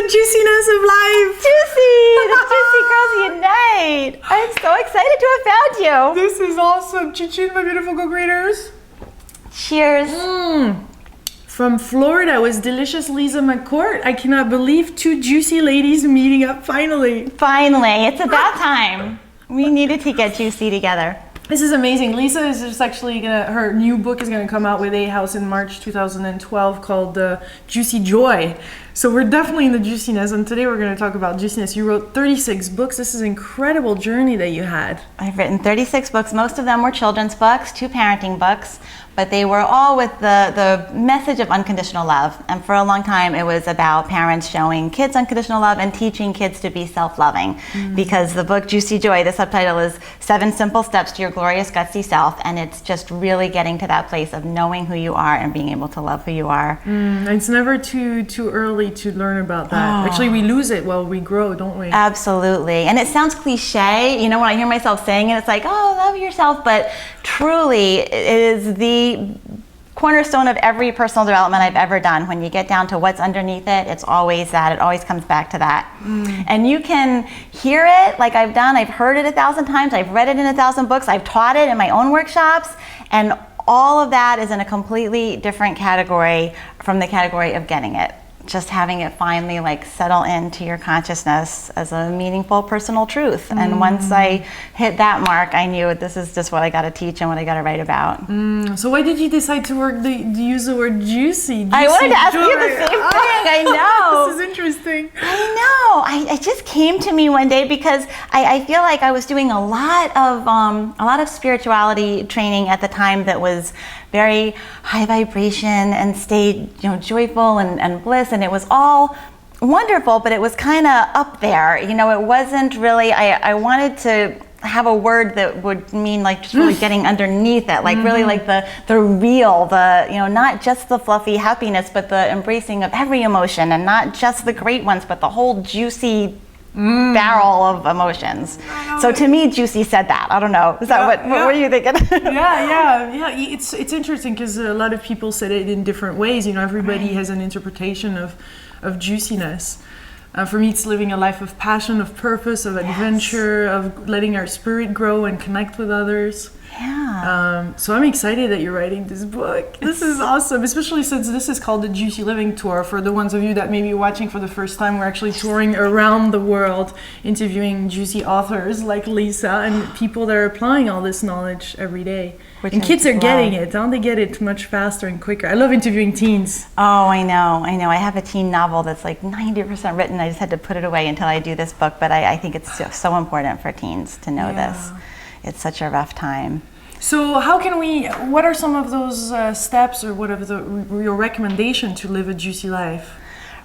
juiciness of life. Juicy! The Juicy Girls Unite! I'm so excited to have found you. This is awesome. Chin, my beautiful co-creators. Cheers. From Florida was delicious Lilou McCourt. I cannot believe two juicy ladies meeting up finally. Finally, it's about time. We needed to get juicy together. This is amazing. Lisa is just actually her new book is gonna come out with A House in March 2012 called Juicy Joy. So we're definitely in the juiciness, and today we're gonna talk about juiciness. You wrote 36 books. This is an incredible journey that you had. I've written 36 books. Most of them were children's books, 2 parenting books, but they were all with the message of unconditional love. And for a long time, it was about parents showing kids unconditional love and teaching kids to be self-loving. Because the book Juicy Joy, the subtitle is 7 Simple Steps to Your Glorious Gutsy Self, and it's just really getting to that place of knowing who you are and being able to love who you are. It's never too early to learn about that. Actually, we lose it while we grow, don't we? Absolutely. And it sounds cliche, you know, when I hear myself saying it, it's like, oh, love yourself, but truly it is the cornerstone of every personal development I've ever done. When you get down to what's underneath it, it's always that. It always comes back to that. And you can hear it like I've done. I've heard it 1,000 times. I've read it in 1,000 books. I've taught it in my own workshops. And all of that is in a completely different category from the category of getting it. Just having it finally like settle into your consciousness as a meaningful personal truth. And once I hit that mark, I knew this is just what I got to teach and what I got to write about. So why did you decide to use the word juicy? I wanted to ask you the same thing. I know. This is interesting. I know. It just came to me one day because I feel like I was doing a lot of spirituality training at the time that was very high vibration and stayed, joyful and bliss, and it was all wonderful, but it was kind of up there. It wasn't really. I wanted to have a word that would mean like just really getting underneath it, like really like the real, not just the fluffy happiness, but the embracing of every emotion, and not just the great ones, but the whole juicy barrel of emotions. So to me, juicy said that. I don't know. Is that what were you thinking? yeah. It's interesting because a lot of people said it in different ways. Everybody has an interpretation of juiciness. For me, it's living a life of passion, of purpose, of adventure, of letting our spirit grow and connect with others. Yeah. So I'm excited that you're writing this book. This is awesome, especially since this is called the Juicy Living Tour. For the ones of you that may be watching for the first time, we're actually touring around the world, interviewing juicy authors like Lisa and people that are applying all this knowledge every day. And kids are getting it, don't they? Get it much faster and quicker. I love interviewing teens. Oh, I know. I have a teen novel that's like 90% written. I just had to put it away until I do this book, but I think it's so important for teens to know this. It's such a rough time. So what are some of those steps, or what are your recommendation to live a juicy life?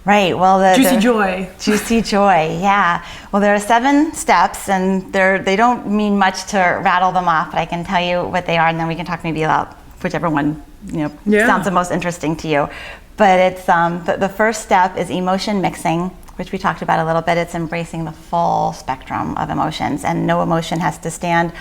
Right, well, Juicy Joy. Juicy Joy, yeah. Well, there are 7 steps, and they don't mean much to rattle them off, but I can tell you what they are, and then we can talk maybe about whichever one sounds the most interesting to you. But it's the first step is emotion mixing, which we talked about a little bit. It's embracing the full spectrum of emotions, and no emotion has to stand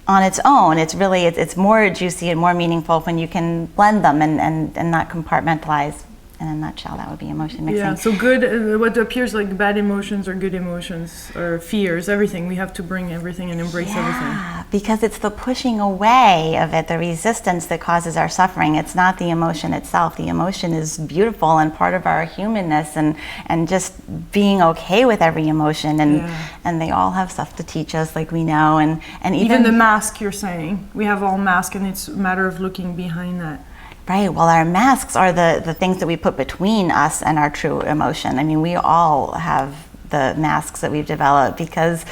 on its own. It's more juicy and more meaningful when you can blend them and not compartmentalize. In a nutshell, that would be emotion mixing. Yeah, so good, what appears like bad emotions or good emotions or fears, everything. We have to bring everything and embrace everything. Yeah, because it's the pushing away of it, the resistance that causes our suffering. It's not the emotion itself. The emotion is beautiful and part of our humanness, and just being okay with every emotion. And they all have stuff to teach us, like we know. And even the mask, you're saying. We have all masks, and it's a matter of looking behind that. Right, well, our masks are the things that we put between us and our true emotion. I mean, we all have the masks that we've developed because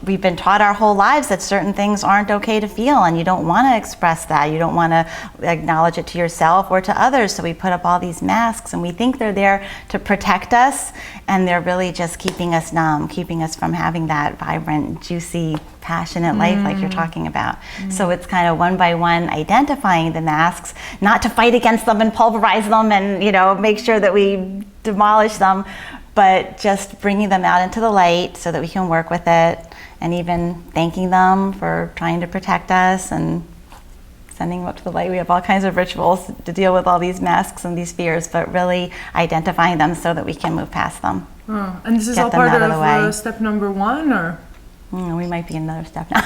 we've been taught our whole lives that certain things aren't okay to feel, and you don't want to express that. You don't want to acknowledge it to yourself or to others, so we put up all these masks, and we think they're there to protect us, and they're really just keeping us numb, keeping us from having that vibrant, juicy, passionate life like you're talking about. So it's kind of one by one identifying the masks, not to fight against them and pulverize them and make sure that we demolish them, but just bringing them out into the light so that we can work with it, and even thanking them for trying to protect us and sending them up to the light. We have all kinds of rituals to deal with all these masks and these fears, but really identifying them so that we can move past them. Oh, and this is all part of step number 1, or? We might be another step now.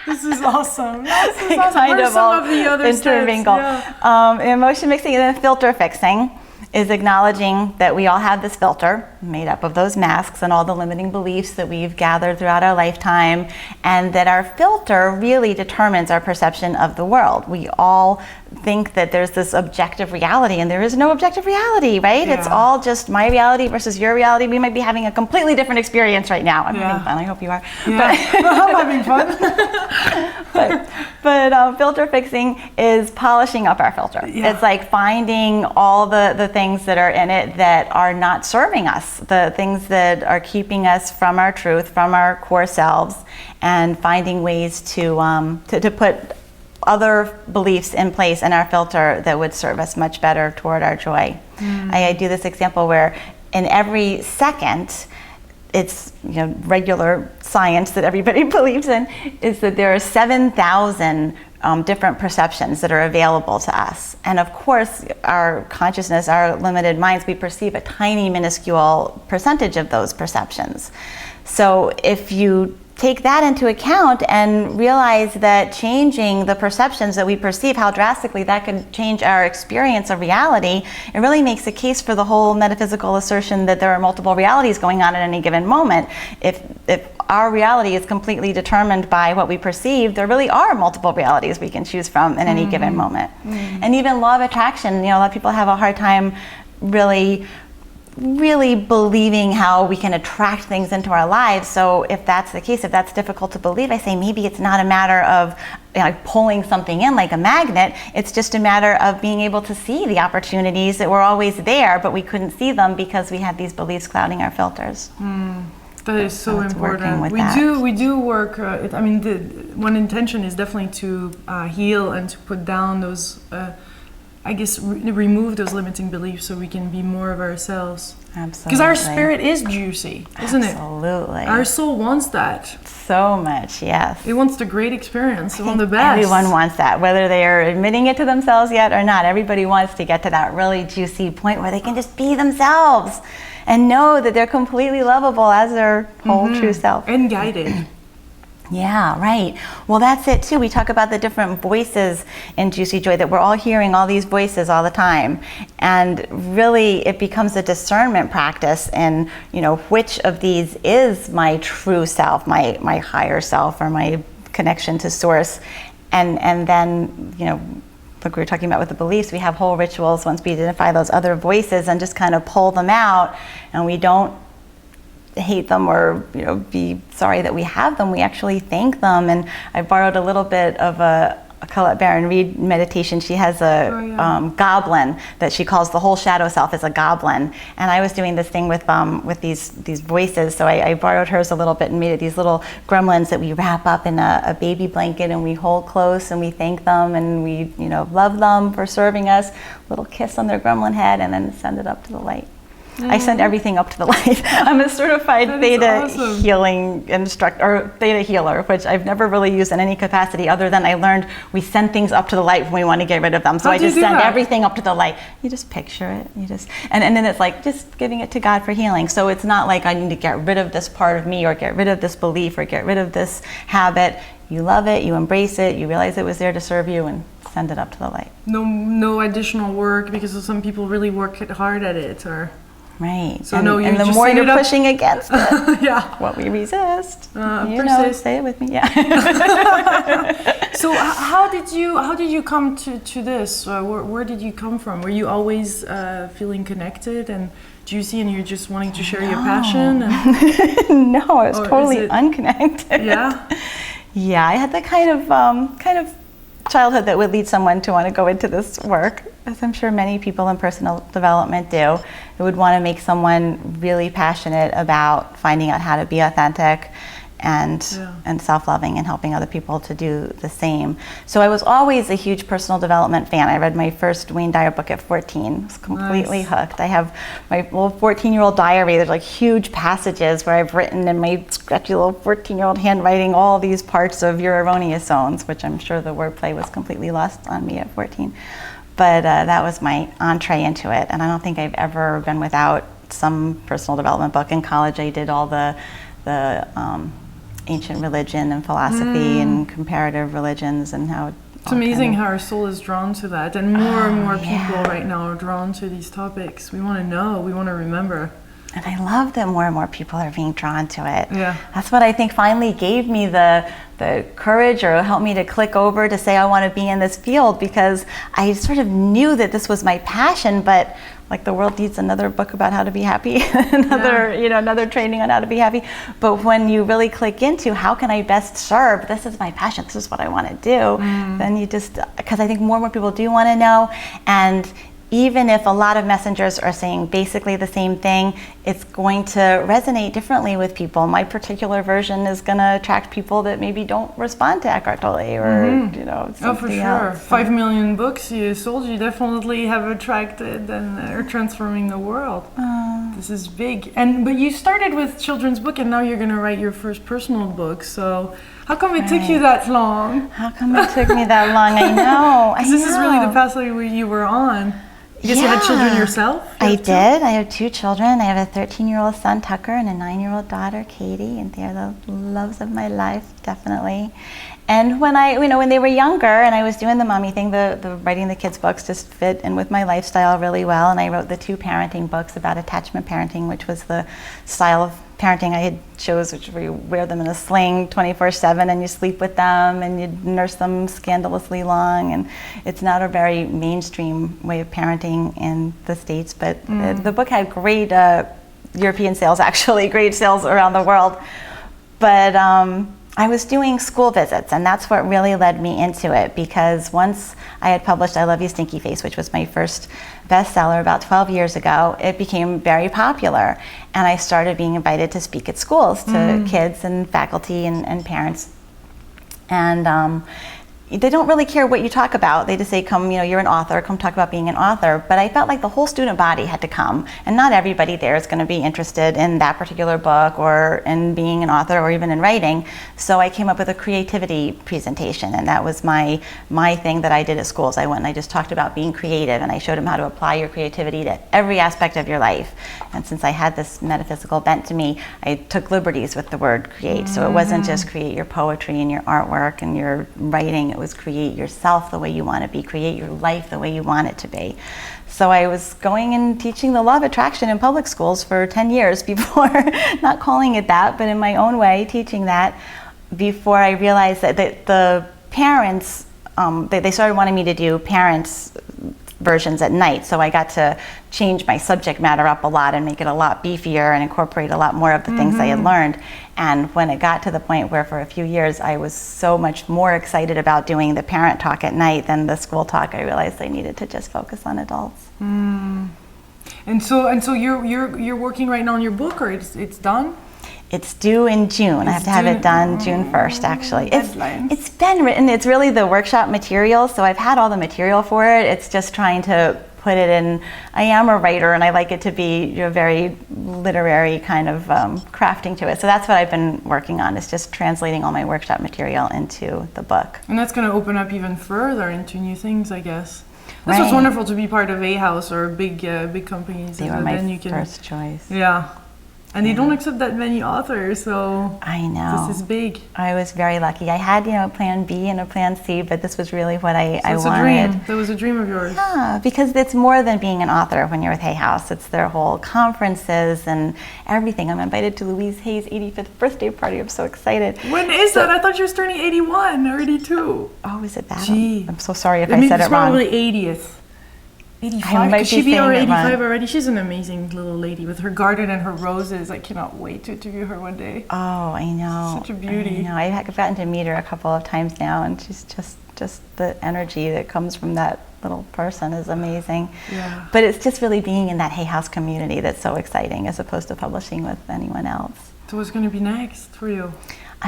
This is awesome. This is awesome. Kind of some of the other intermingle. Yeah. Emotion mixing and then filter fixing is acknowledging that we all have this filter made up of those masks and all the limiting beliefs that we've gathered throughout our lifetime, and that our filter really determines our perception of the world. We all think that there's this objective reality, and there is no objective reality, right? Yeah. It's all just my reality versus your reality. We might be having a completely different experience right now. I'm having fun. I hope you are. Yeah. I'm having fun. But filter fixing is polishing up our filter. Yeah. It's like finding all the things that are in it that are not serving us, the things that are keeping us from our truth, from our core selves, and finding ways to put other beliefs in place in our filter that would serve us much better toward our joy. I do this example where in every second, it's regular science that everybody believes in, is that there are 7,000 different perceptions that are available to us. And of course, our consciousness, our limited minds, we perceive a tiny, minuscule percentage of those perceptions. So if you take that into account and realize that changing the perceptions that we perceive, how drastically that can change our experience of reality, it really makes a case for the whole metaphysical assertion that there are multiple realities going on at any given moment. If our reality is completely determined by what we perceive, there really are multiple realities we can choose from in any given moment. And even law of attraction, a lot of people have a hard time really believing how we can attract things into our lives. So if that's the case, if that's difficult to believe, I say maybe it's not a matter of pulling something in like a magnet. It's just a matter of being able to see the opportunities that were always there, but we couldn't see them because we had these beliefs clouding our filters. That is so important. We do work. One intention is definitely to heal and to put down those. Remove those limiting beliefs so we can be more of ourselves. Absolutely. Because our spirit is juicy, isn't it? Absolutely. Our soul wants that. So much, yes. It wants the great experience, the best. Everyone wants that, whether they are admitting it to themselves yet or not. Everybody wants to get to that really juicy point where they can just be themselves and know that they're completely lovable as their whole true self. And guided. Yeah, right. Well, that's it too. We talk about the different voices in Juicy Joy, that we're all hearing all these voices all the time. And really it becomes a discernment practice in, which of these is my true self, my higher self, or my connection to source. And then, like we were talking about with the beliefs, we have whole rituals once we identify those other voices and just kind of pull them out, and we don't hate them or be sorry that we have them. We actually thank them. And I borrowed a little bit of a Colette Baron Reid meditation. She has a goblin that she calls the whole shadow self as a goblin. And I was doing this thing with these voices, so I borrowed hers a little bit and made it these little gremlins that we wrap up in a baby blanket and we hold close and we thank them and we love them for serving us. Little kiss on their gremlin head and then send it up to the light. I send everything up to the light. I'm a certified theta healing instructor, or theta healer, which I've never really used in any capacity other than I learned we send things up to the light when we want to get rid of them. So I just send everything up to the light. You just picture it. And then it's like just giving it to God for healing. So it's not like I need to get rid of this part of me or get rid of this belief or get rid of this habit. You love it, you embrace it, you realize it was there to serve you, and send it up to the light. No additional work, because some people really work hard at it, or... Right. So and the more you're pushing against it, what we resist. Persist. Say it with me. Yeah. So how did you come to this? Where did you come from? Were you always feeling connected and juicy, and you're just wanting to share your passion? No, I was totally unconnected. Yeah. Yeah, I had the kind of childhood that would lead someone to want to go into this work, as I'm sure many people in personal development do. It would want to make someone really passionate about finding out how to be authentic and self-loving and helping other people to do the same. So I was always a huge personal development fan. I read my first Wayne Dyer book at 14. I was completely hooked. I have my little 14-year-old diary. There's like huge passages where I've written in my scratchy little 14-year-old handwriting all these parts of Your Erroneous Zones, which I'm sure the wordplay was completely lost on me at 14. But that was my entree into it, and I don't think I've ever been without some personal development book. In college, I did all the ancient religion and philosophy and comparative religions and how it's amazing how our soul is drawn to that, and more people right now are drawn to these topics. We want to know, we want to remember. And I love that more and more people are being drawn to it. Yeah. That's what I think finally gave me the courage, or helped me to click over to say I want to be in this field, because I sort of knew that this was my passion, but like the world needs another book about how to be happy, another training on how to be happy. But when you really click into how can I best serve, this is my passion, this is what I want to do, then you just, because I think more and more people do want to know, and even if a lot of messengers are saying basically the same thing, it's going to resonate differently with people. My particular version is going to attract people that maybe don't respond to Eckhart Tolle or something Oh, for sure. else. 5 million books you sold, you definitely have attracted and are transforming the world. This is big. But you started with children's book, and now you're going to write your first personal book. So how come it took you that long? How come it took me that long? I know. Because this is really the pathway you were on. I guess you had children yourself? I did. I have 2 children. I have a 13-year-old son, Tucker, and a 9-year-old daughter, Katie, and they're the loves of my life, definitely. And when when they were younger and I was doing the mommy thing, the writing the kids' books just fit in with my lifestyle really well, and I wrote the 2 parenting books about attachment parenting, which was the style of parenting I had chose, which where you wear them in a sling 24/7 and you sleep with them and you nurse them scandalously long, and it's not a very mainstream way of parenting in the States, but the book had great European sales, actually great sales around the world. But I was doing school visits, and that's what really led me into it, because once I had published I Love You Stinky Face, which was my first bestseller about 12 years ago, it became very popular, and I started being invited to speak at schools to kids and faculty and parents. And they don't really care what you talk about. They just say, come, you're an author, come talk about being an author. But I felt like the whole student body had to come, and not everybody there is going to be interested in that particular book or in being an author or even in writing. So I came up with a creativity presentation, and that was my thing that I did at schools. I went and I just talked about being creative, and I showed them how to apply your creativity to every aspect of your life. And since I had this metaphysical bent to me, I took liberties with the word create. So it wasn't just create your poetry and your artwork and your writing. It was create yourself the way you want to be, create your life the way you want it to be. So I was going and teaching the law of attraction in public schools for 10 years before, not calling it that, but in my own way, teaching that, before I realized that the parents, they started wanting me to do parents versions at night. So I got to change my subject matter up a lot and make it a lot beefier and incorporate a lot more of the things I had learned. And when it got to the point where for a few years I was so much more excited about doing the parent talk at night than the school talk, I realized I needed to just focus on adults. And so you're working right now on your book, or it's done? It's due in June. I have to have it done June 1st, actually. It's been written. It's really the workshop material, so I've had all the material for it. It's just trying to put it in. I am a writer, and I like it to be a very literary kind of crafting to it. So that's what I've been working on, is just translating all my workshop material into the book. And that's going to open up even further into new things, I guess. That's what's wonderful, to be part of A House or big companies. They were my first choice. Yeah. And they don't accept that many authors, so I know. This is big. I was very lucky. I had, a plan B and a plan C, but this was really what I it's wanted. A dream. That was a dream of yours. Yeah, because it's more than being an author when you're with Hay House. It's their whole conferences and everything. I'm invited to Louise Hay's 85th birthday party. I'm so excited. When is that? I thought you were turning 81 or 82. Oh, is it that? Gee. I'm so sorry if I said it wrong. It's probably 80th. 85? Could she be already 85 already? She's an amazing little lady with her garden and her roses. I cannot wait to interview her one day. Oh, I know. Such a beauty. I know. I've gotten to meet her a couple of times now, and she's just the energy that comes from that little person is amazing. Yeah. But it's just really being in that Hay House community that's so exciting, as opposed to publishing with anyone else. So what's going to be next for you?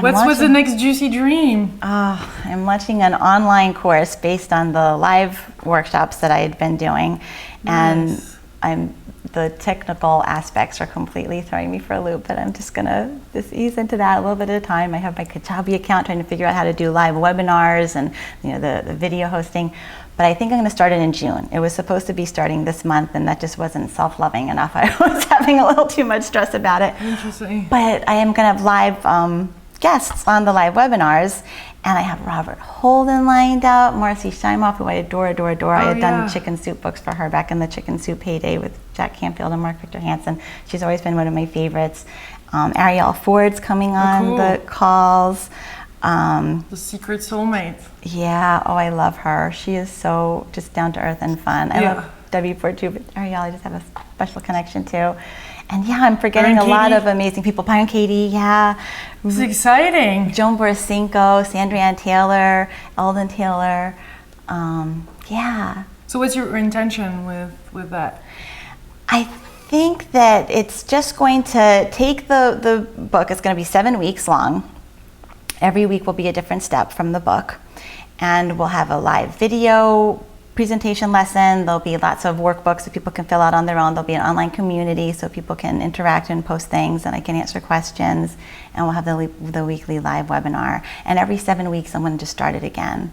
What's the next juicy dream? I'm launching an online course based on the live workshops that I had been doing. Nice. And the technical aspects are completely throwing me for a loop, but I'm just gonna ease into that a little bit at a time. I have my Kajabi account trying to figure out how to do live webinars and the video hosting. But I think I'm going to start it in June. It was supposed to be starting this month, and that just wasn't self-loving enough. I was having a little too much stress about it. Interesting. But I am going to have live guests on the live webinars, and I have Robert Holden lined up, Marcy Scheimoff, who I adore. I had done chicken soup books for her back in the chicken soup heyday with Jack Canfield and Mark Victor Hansen. She's always been one of my favorites. Arielle Ford's coming on the calls. The secret soulmate. Yeah, I love her. She is so just down to earth and fun. I love W4 too, but Arielle, I just have a special connection to. And yeah, I'm forgetting a lot of amazing people. Byron Katie, It's exciting. Joan Borisinko, Sandrianne Taylor, Eldon Taylor. So what's your intention with that? I think that it's just going to take the book. It's going to be 7 weeks long. Every week will be a different step from the book, and we'll have a live video presentation lesson. There'll be lots of workbooks that people can fill out on their own. There'll be an online community so people can interact and post things, and I can answer questions, and we'll have the weekly live webinar. And every 7 weeks I'm going to just start it again.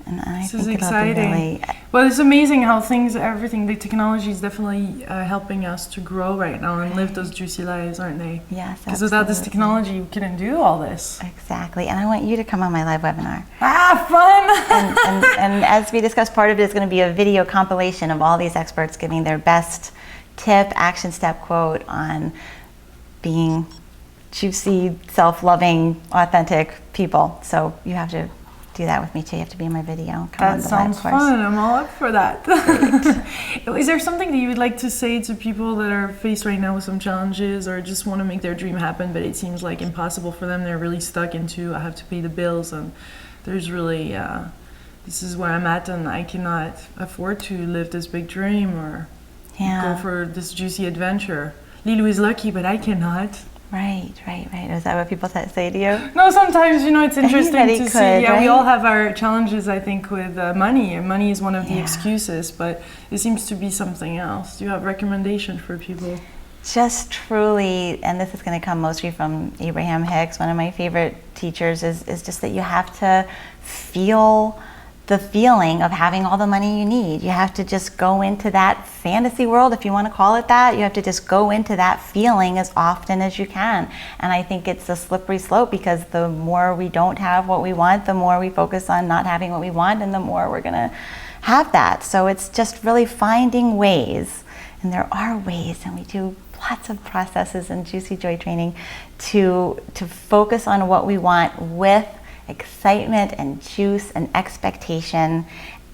And I This think is it'll exciting. be really, Well, it's amazing how everything, the technology is definitely helping us to grow right now and live those juicy lives, aren't they? yes, Because without this technology, we couldn't do all this. Exactly. And I want you to come on my live webinar. Fun! And as we discussed, part of it is going to be a video compilation of all these experts giving their best tip, action step quote on being juicy, self-loving, authentic people. So you have to do that with me too. You have to be in my video. Come on That the sounds live course. fun. I'm all up for that. Is there something that you would like to say to people that are faced right now with some challenges or just want to make their dream happen, but it seems like impossible for them? They're really stuck into, I have to pay the bills, and there's really, this is where I'm at, and I cannot afford to live this big dream or go for this juicy adventure. Lilou is lucky, but I cannot. Right. Is that what people say to you? No, sometimes, it's interesting Anybody to could, see. Yeah, right? we all have our challenges, I think, with money. And money is one of the excuses, but it seems to be something else. Do you have recommendations for people? Just truly, and this is going to come mostly from Abraham Hicks, one of my favorite teachers, is just that you have to feel the feeling of having all the money you need. You have to just go into that fantasy world, if you want to call it that. You have to just go into that feeling as often as you can. And I think it's a slippery slope, because the more we don't have what we want, the more we focus on not having what we want, and the more we're going to have that. So it's just really finding ways, and there are ways, and we do lots of processes in Juicy Joy training to focus on what we want with excitement and juice and expectation,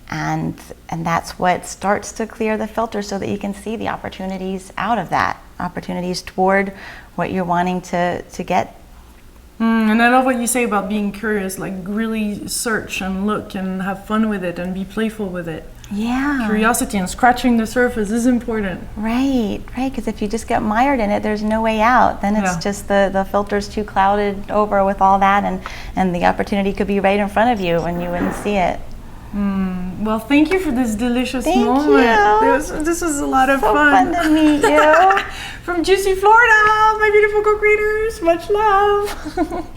and that's what starts to clear the filter so that you can see the opportunities out of that, opportunities toward what you're wanting to get. And I love what you say about being curious, like really search and look and have fun with it and be playful with it. Yeah. Curiosity and scratching the surface is important. Right, because if you just get mired in it, there's no way out. Then it's just the filter's too clouded over with all that, and the opportunity could be right in front of you and you wouldn't see it. Well, thank you for this delicious Thank moment. you. This was a lot of So fun. fun to meet you. From Juicy, Florida, my beautiful co-creators, much love.